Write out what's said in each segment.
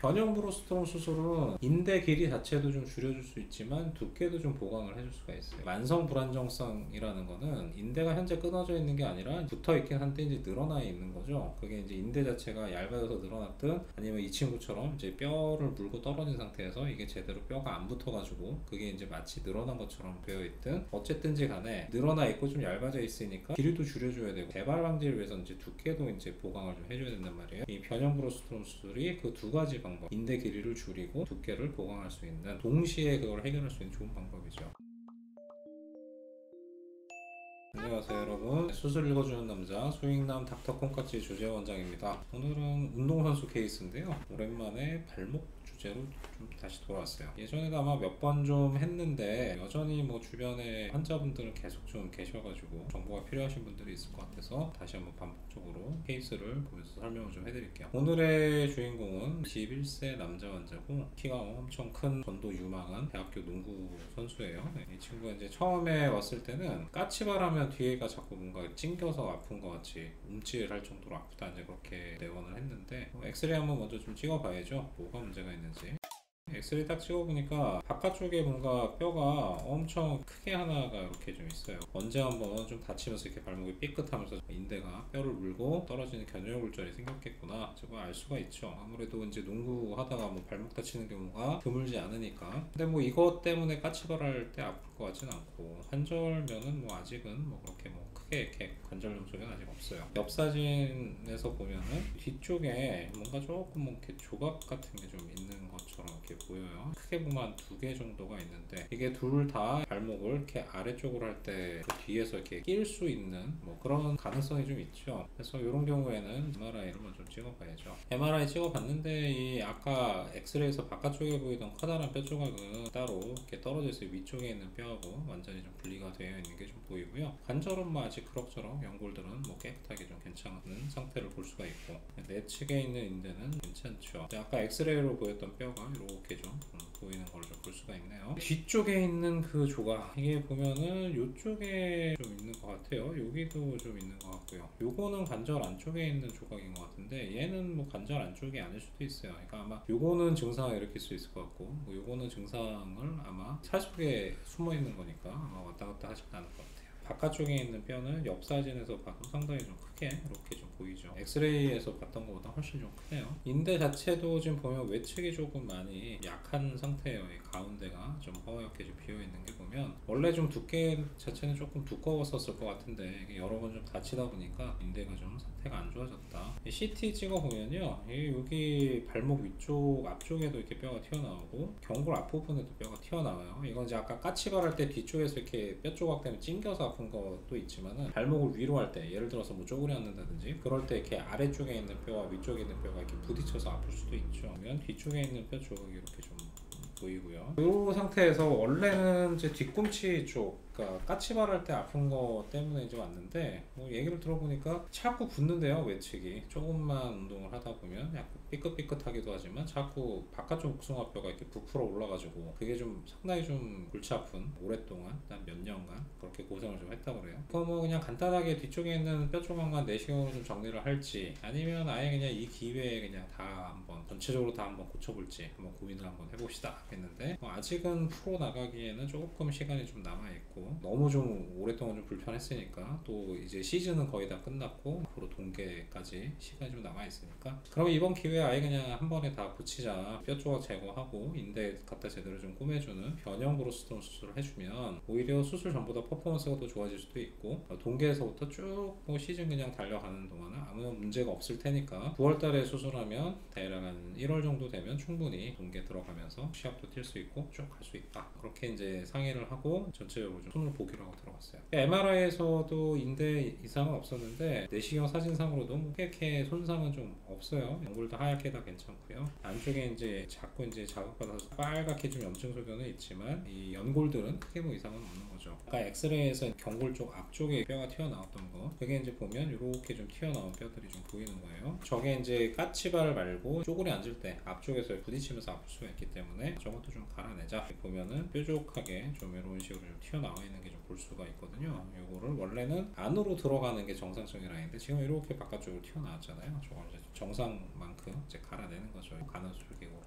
변형 브로스트롬 수술은 인대 길이 자체도 좀 줄여줄 수 있지만 두께도 좀 보강을 해줄 수가 있어요. 만성 불안정성이라는 거는 인대가 현재 끊어져 있는 게 아니라 붙어 있긴 한데 이제 늘어나 있는 거죠. 그게 이제 인대 자체가 얇아져서 늘어났든 아니면 이 친구처럼 이제 뼈를 물고 떨어진 상태에서 이게 제대로 뼈가 안 붙어가지고 그게 이제 마치 늘어난 것처럼 되어 있든 어쨌든지 간에 늘어나 있고 좀 얇아져 있으니까 길이도 줄여줘야 되고 재발 방지를 위해서 이제 두께도 이제 보강을 좀 해줘야 된단 말이에요. 이 변형 브로스트롬 수술이 그 두 가지 방법, 인대 길이를 줄이고 두께를 보강할 수 있는, 동시에 그걸 해결할 수 있는 좋은 방법이죠. 안녕하세요 여러분, 수술 읽어주는 남자 수익남 닥터콩깍지 주재 원장입니다. 오늘은 운동선수 케이스인데요, 오랜만에 발목 주제로 좀 다시 돌아왔어요. 예전에도 아마 몇 번 좀 했는데 여전히 뭐 주변에 환자분들은 계속 좀 계셔가지고 정보가 필요하신 분들이 있을 것 같아서 다시 한번 반복적으로 케이스를 보면서 설명을 좀 해드릴게요. 오늘의 주인공은 21세 남자 환자고 키가 엄청 큰 전도 유망한 대학교 농구 선수예요. 이 친구가 이제 처음에 왔을 때는 까치발하면 뒤에가 자꾸 뭔가 찡겨서 아픈 것 같이 움찔할 정도로 아프다 이제 그렇게 내원을 했는데 엑스레이 한번 먼저 좀 찍어봐야죠. 뭐가 문제가 있는지. 엑스레이 딱 찍어보니까 바깥쪽에 뭔가 뼈가 엄청 크게 하나가 이렇게 좀 있어요. 언제 한번 좀 다치면서 이렇게 발목이 삐끗하면서 인대가 뼈를 물고 떨어지는 견절골절이 생겼겠구나, 저거 알 수가 있죠. 아무래도 이제 농구 하다가 뭐 발목 다치는 경우가 드물지 않으니까. 근데 뭐 이것 때문에 까치발할 때 아플 것 같진 않고, 관절면은 뭐 아직은 뭐 그렇게 뭐 크게 이렇게 관절 염소는 아직 없어요. 옆 사진에서 보면은 뒤쪽에 뭔가 조금 뭐 이렇게 조각 같은 게 좀 있는 것처럼 이렇게 보여요. 크게 보면 한 2개 정도가 있는데 이게 둘 다 발목을 이렇게 아래쪽으로 할 때 그 뒤에서 이렇게 낄 수 있는 뭐 그런 가능성이 좀 있죠. 그래서 이런 경우에는 MRI를 먼저 찍어봐야죠. MRI 찍어봤는데 이 아까 엑스레이에서 바깥쪽에 보이던 커다란 뼈 조각은 따로 이렇게 떨어져 있어요. 위쪽에 있는 뼈하고 완전히 좀 분리가 되어 있는 게 좀 보이고요. 관절은 뭐 아직 그럭저럭, 연골들은 뭐 깨끗하게 좀 괜찮은 상태를 볼 수가 있고, 내측에 있는 인대는 괜찮죠. 아까 엑스레이로 보였던 뼈가 이렇게 좀 보이는 걸 좀 볼 수가 있네요. 뒤쪽에 있는 그 조각, 이게 보면은 이쪽에 좀 있는 것 같아요. 여기도 좀 있는 것 같고요. 요거는 관절 안쪽에 있는 조각인 것 같은데 얘는 뭐 관절 안쪽이 아닐 수도 있어요. 그러니까 아마 요거는 증상을 일으킬 수 있을 것 같고, 뭐 요거는 증상을 아마 살 속에 숨어 있는 거니까 아마 왔다 갔다 하진 않을 것 같아요. 바깥쪽에 있는 뼈는 옆 사진에서 봐도 상당히 좀 크게 이렇게 좀 보이죠. 엑스레이에서 봤던 것보다 훨씬 좀 크네요. 인대 자체도 지금 보면 외측이 조금 많이 약한 상태예요. 이 가운데가 좀 허옇게 좀 비어있는 게 보면, 원래 좀 두께 자체는 조금 두꺼웠었을 것 같은데 여러 번 좀 다치다 보니까 인대가 좀 상태가 안 좋아졌다. CT 찍어보면요, 여기 발목 위쪽 앞쪽에도 이렇게 뼈가 튀어나오고 견골 앞부분에도 뼈가 튀어나와요. 이건 이제 아까 까치발 할 때 뒤쪽에서 이렇게 뼈 조각 때문에 찡겨서 아픈 것도 있지만은, 발목을 위로 할 때 예를 들어서 뭐 쪼그려 앉는다든지 그럴 때 이렇게 아래쪽에 있는 뼈와 위쪽에 있는 뼈가 이렇게 부딪혀서 아플 수도 있죠. 그러면 뒤쪽에 있는 뼈 조각이 이렇게 좀 보이고요. 이 상태에서 원래는 이제 뒤꿈치 쪽, 그러니까 까치발 할 때 아픈 거 때문에 이제 왔는데, 뭐 얘기를 들어보니까 자꾸 붓는데요, 외측이. 조금만 운동을 하다 보면 약간 삐끗삐끗하기도 하지만 자꾸 바깥쪽 복숭아뼈가 이렇게 부풀어 올라가지고 그게 좀 상당히 좀 골치 아픈, 오랫동안 한 몇 년간 그렇게 고생을 좀 했다고 그래요. 그거 뭐 그냥 간단하게 뒤쪽에 있는 뼈 조각만 내시경으로 좀 정리를 할지, 아니면 아예 그냥 이 기회에 그냥 다 한번 전체적으로 다 한번 고쳐볼지 한번 고민을 한번 해봅시다 했는데, 아직은 프로 나가기에는 조금 시간이 좀 남아있고 너무 좀 오랫동안 좀 불편했으니까, 또 이제 시즌은 거의 다 끝났고 앞으로 동계까지 시간이 좀 남아있으니까 그럼 이번 기회에 아예 그냥 한 번에 다 고치자, 뼈 조각 제거하고 인대 갖다 제대로 좀 꾸며주는 변형 브로스트롬 수술을 해주면 오히려 수술 전보다 퍼포먼스가 더 좋아질 수도 있고, 동계에서부터 쭉 뭐 시즌 그냥 달려가는 동안은 아무 문제가 없을 테니까 9월달에 수술하면 대략 한 1월 정도 되면 충분히 동계 들어가면서 시합도 뛸 수 있고 쭉 갈 수 있다, 그렇게 이제 상의를 하고 전체적으로 좀 손을 보기로 하고 들어갔어요. MRI에서도 인대 이상은 없었는데 내시경 사진상으로도 뭐 크게 손상은 좀 없어요. 연골도 하얗게 다 괜찮고요. 안쪽에 이제 자꾸 이제 자극받아서 빨갛게 좀 염증 소견은 있지만 이 연골들은 크게 뭐 이상은 없는 거죠. 아까 엑스레이에서 견골 쪽 앞쪽에 뼈가 튀어나왔던 거, 그게 이제 보면 이렇게 좀 튀어나온 뼈들이 좀 보이는 거예요. 저게 이제 까치발 말고 쪼그려 앉을 때 앞쪽에서 부딪히면서 아플 수가 있기 때문에 저것도 좀 갈아내자. 보면은 뾰족하게 좀 이런 식으로 좀 튀어나와 있는 게 좀 볼 수가 있거든요. 요거를 원래는 안으로 들어가는 게 정상적인 라인인데 지금 이렇게 바깥쪽으로 튀어나왔잖아요. 저걸 이제 정상만큼 이제 갈아내는 거죠. 가는 수술기고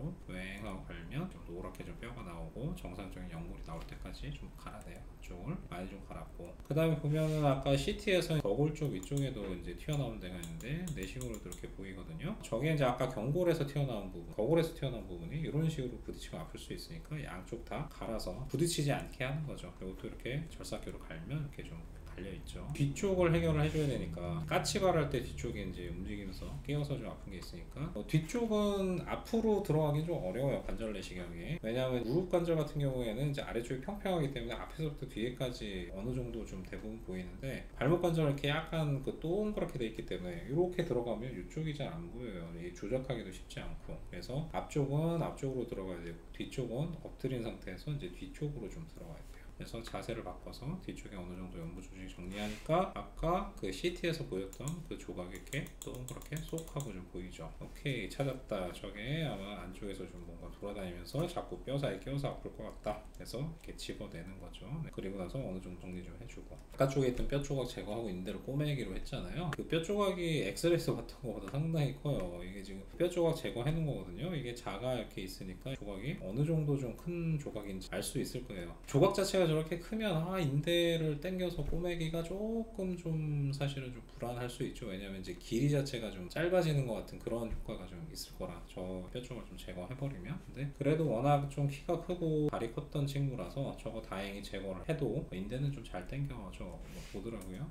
노랗게 좀 뼈가 나오고 정상적인 연골이 나올 때까지 좀 갈아내요. 앞쪽을 많이 좀 갈았고, 그 다음에 보면은 아까 CT에서 거골 쪽 위쪽에도 이제 튀어나온 데가 있는데 내시경으로도 이렇게 보이거든요. 저게 이제 아까 경골에서 튀어나온 부분, 거골에서 튀어나온 부분이 이런 식으로 부딪히면 아플 수 있으니까 양쪽 다 갈아서 부딪히지 않게 하는 거죠. 이것도 이렇게 절삭기로 갈면 이렇게 좀 달려있죠. 뒤쪽을 해결을 해줘야 되니까 까치발 할 때 뒤쪽에 이제 움직이면서 끼어서 좀 아픈 게 있으니까 뒤쪽은 앞으로 들어가기 좀 어려워요. 관절 내시경이. 왜냐하면 무릎 관절 같은 경우에는 이제 아래쪽이 평평하기 때문에 앞에서부터 뒤에까지 어느 정도 좀 대부분 보이는데, 발목 관절은 이렇게 약간 그 동그랗게 돼 있기 때문에 이렇게 들어가면 이쪽이 잘 안 보여요. 이게 조작하기도 쉽지 않고. 그래서 앞쪽은 앞쪽으로 들어가야 되고 뒤쪽은 엎드린 상태에서 이제 뒤쪽으로 좀 들어가야 돼요. 그래서 자세를 바꿔서 뒤쪽에 어느 정도 연부 조직 정리하니까 아까 그 CT에서 보였던 그 조각이 이렇게 동그랗게 쏙 하고 좀 보이죠. 오케이, 찾았다. 저게 아마 안쪽에서 좀 뭔가 돌아다니면서 자꾸 뼈 사이에 끼어서 아플 것 같다. 그래서 이렇게 집어내는 거죠. 네. 그리고 나서 어느 정도 정리 좀 해주고, 바깥쪽에 있던 뼈 조각 제거하고 인대를 꼬매기로 했잖아요. 그 뼈 조각이 엑스레이에서 봤던 것보다 상당히 커요. 이게 지금 뼈 조각 제거해 놓은 거거든요. 이게 자가 이렇게 있으니까 조각이 어느 정도 좀 큰 조각인지 알 수 있을 거예요. 조각 자체가 저렇게 크면 인대를 당겨서 꼬매기가 조금 좀 사실은 좀 불안할 수 있죠. 왜냐면 이제 길이 자체가 좀 짧아지는 것 같은 그런 효과가 좀 있을 거라, 저 뼈 쪽을 좀 제거해버리면. 근데 그래도 워낙 좀 키가 크고 발이 컸던 친구라서 저거 다행히 제거를 해도 인대는 좀 잘 당겨져 보더라고요.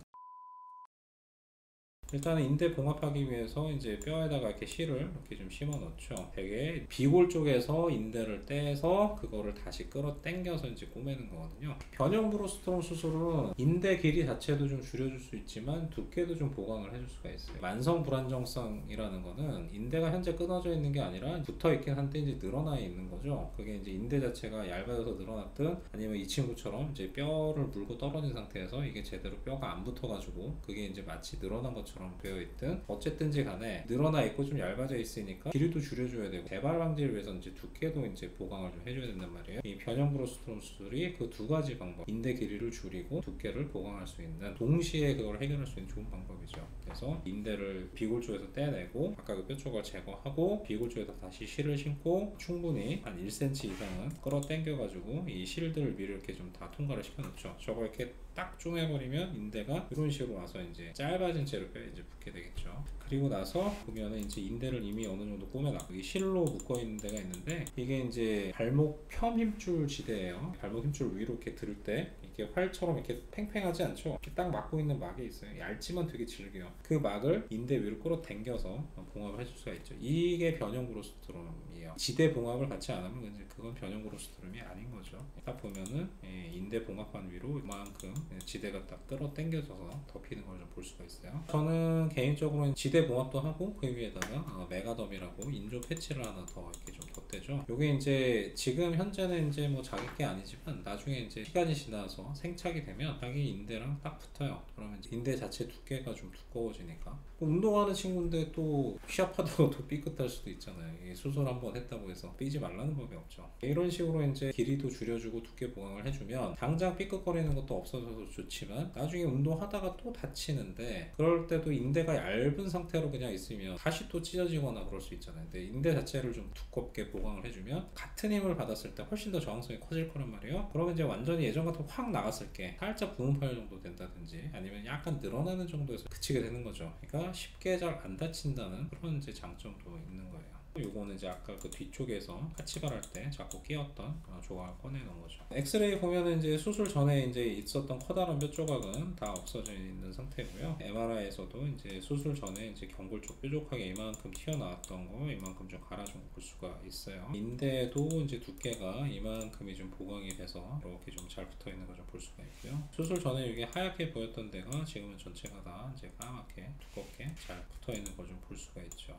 일단은 인대 봉합하기 위해서 이제 뼈에다가 이렇게 실을 이렇게 좀 심어 놓죠. 되게 비골 쪽에서 인대를 떼서 그거를 다시 끌어 당겨서 이제 꼬매는 거거든요. 변형 브로스트롬 수술은 인대 길이 자체도 좀 줄여줄 수 있지만 두께도 좀 보강을 해줄 수가 있어요. 만성 불안정성이라는 거는 인대가 현재 끊어져 있는 게 아니라 붙어 있긴 한데 이제 늘어나 있는 거죠. 그게 이제 인대 자체가 얇아져서 늘어났든, 아니면 이 친구처럼 이제 뼈를 물고 떨어진 상태에서 이게 제대로 뼈가 안 붙어가지고 그게 이제 마치 늘어난 것처럼 되어 있든, 어쨌든지 간에 늘어나 있고 좀 얇아져 있으니까 길이도 줄여줘야 되고, 재발 방지를 위해서 이제 두께도 이제 보강을 좀 해줘야 된단 말이에요. 이 변형 브로스트롬 수술이 그 두 가지 방법, 인대 길이를 줄이고 두께를 보강할 수 있는, 동시에 그걸 해결할 수 있는 좋은 방법이죠. 그래서 인대를 비골 쪽에서 떼내고 아까 그 뼈 쪽을 제거하고 비골 쪽에다 다시 실을 신고 충분히 한 1cm 이상은 끌어 당겨 가지고 이 실들 위를 이렇게 좀 다 통과를 시켜 놓죠. 저거 이렇게 딱 쪼매버리면 인대가 이런 식으로 와서 이제 짧아진 채로 뼈에 이제 붙게 되겠죠. 그리고 나서 보면은 이제 인대를 이미 어느 정도 꼬매놨고, 이 실로 묶어 있는 데가 있는데, 이게 이제 발목 편 힘줄 지대예요. 발목 힘줄 위로 이렇게 들 때 이게 활처럼 이렇게 팽팽하지 않죠. 이렇게 딱 막고 있는 막이 있어요. 얇지만 되게 질겨요. 그 막을 인대 위로 끌어 당겨서 봉합을 해줄 수가 있죠. 이게 변형 브로스트롬이에요. 지대 봉합을 같이 안 하면 이제 그건 변형 브로스트롬이 아닌 거죠. 딱 보면은 인대 봉합판 위로 이만큼 지대가 딱 끌어 당겨져서 덮이는 걸 좀 볼 수가 있어요. 저는 개인적으로는 지대 봉합도 하고 그 위에다가 메가덤이라고 인조 패치를 하나 더 이렇게 좀 덧대죠. 요게 이제 지금 현재는 이제 뭐 자기 게 아니지만 나중에 이제 시간이 지나서 생착이 되면 자기 인대랑 딱 붙어요. 그러면 이제 인대 자체 두께가 좀 두꺼워지니까, 운동하는 친구인데 또 시합하다가 또 삐끗할 수도 있잖아요. 이게 수술 한번 했다고 해서 삐지 말라는 법이 없죠. 이런 식으로 이제 길이도 줄여주고 두께 보강을 해주면 당장 삐끗거리는 것도 없어져서 좋지만, 나중에 운동하다가 또 다치는데 그럴 때도 인대가 얇은 상태로 그냥 있으면 다시 또 찢어지거나 그럴 수 있잖아요. 근데 인대 자체를 좀 두껍게 보강을 해주면 같은 힘을 받았을 때 훨씬 더 저항성이 커질 거란 말이에요. 그러면 이제 완전히 예전 같으면 확 나갔을 게 살짝 부분 파열 정도 된다든지 아니면 약간 늘어나는 정도에서 그치게 되는 거죠. 그러니까 쉽게 잘 안 다친다는 그런 이제 장점도 있는 거예요. 요거는 이제 아까 그 뒤쪽에서 까치발 할 때 자꾸 끼었던 조각을 꺼내놓은 거죠. 엑스레이 보면은 이제 수술 전에 이제 있었던 커다란 뼈 조각은 다 없어져 있는 상태고요. MRI에서도 이제 수술 전에 이제 경골 쪽 뾰족하게 이만큼 튀어나왔던 거 이만큼 좀 갈아준 거 볼 수가 있어요. 인대도 이제 두께가 이만큼이 좀 보강이 돼서 이렇게 좀 잘 붙어 있는 거 좀 볼 수가 있고요. 수술 전에 이게 하얗게 보였던 데가 지금은 전체가 다 이제 까맣게 두껍게 잘 붙어 있는 걸 좀 볼 수가 있죠.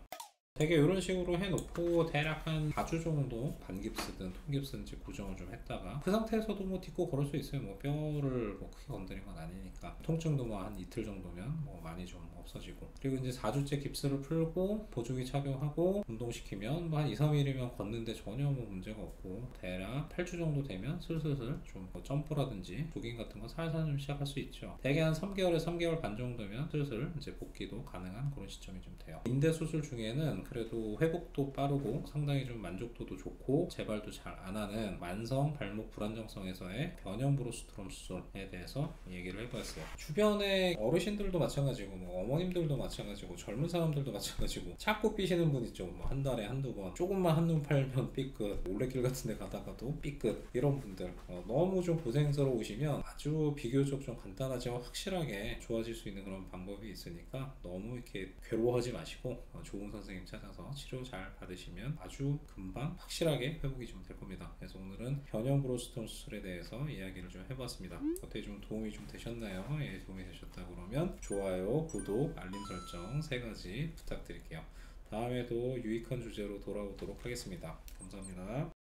되게 이런 식으로 해놓고 대략 한 4주 정도 반깁스든 통깁스든지 고정을 좀 했다가 그 상태에서도 뭐 딛고 걸을 수 있어요. 뭐 뼈를 뭐 크게 건드린 건 아니니까. 통증도 뭐 한 이틀 정도면 뭐 많이 좀 없어지고, 그리고 이제 4주째 깁스를 풀고 보조기 착용하고 운동시키면 뭐 한 2, 3일이면 걷는데 전혀 뭐 문제가 없고, 대략 8주 정도 되면 슬슬 좀 뭐 점프라든지 조깅 같은 거 살살 좀 시작할 수 있죠. 대개 한 3개월에 3개월 반 정도면 슬슬 이제 복귀도 가능한 그런 시점이 좀 돼요. 인대 수술 중에는 그래도 회복도 빠르고 상당히 좀 만족도도 좋고 재발도 잘 안 하는 만성 발목 불안정성에서의 변형브로스트롬 수술에 대해서 얘기를 해보았어요. 주변에 어르신들도 마찬가지고 뭐 어머님들도 마찬가지고 젊은 사람들도 마찬가지고 자꾸 삐시는 분 있죠. 뭐 한 달에 한두 번 조금만 한눈 팔면 삐끗, 올레길 같은 데 가다가도 삐끗, 이런 분들 너무 좀 고생스러우시면 아주 비교적 좀 간단하지만 확실하게 좋아질 수 있는 그런 방법이 있으니까 너무 이렇게 괴로워하지 마시고 좋은 선생님 찾아서 치료 잘 받으시면 아주 금방 확실하게 회복이 좀 될 겁니다. 그래서 오늘은 변형 브로스톰 수술에 대해서 이야기를 좀 해봤습니다. 어떻게 좀 도움이 좀 되셨나요? 예, 도움이 되셨다 그러면 좋아요, 구독, 알림 설정 3가지 부탁드릴게요. 다음에도 유익한 주제로 돌아오도록 하겠습니다. 감사합니다.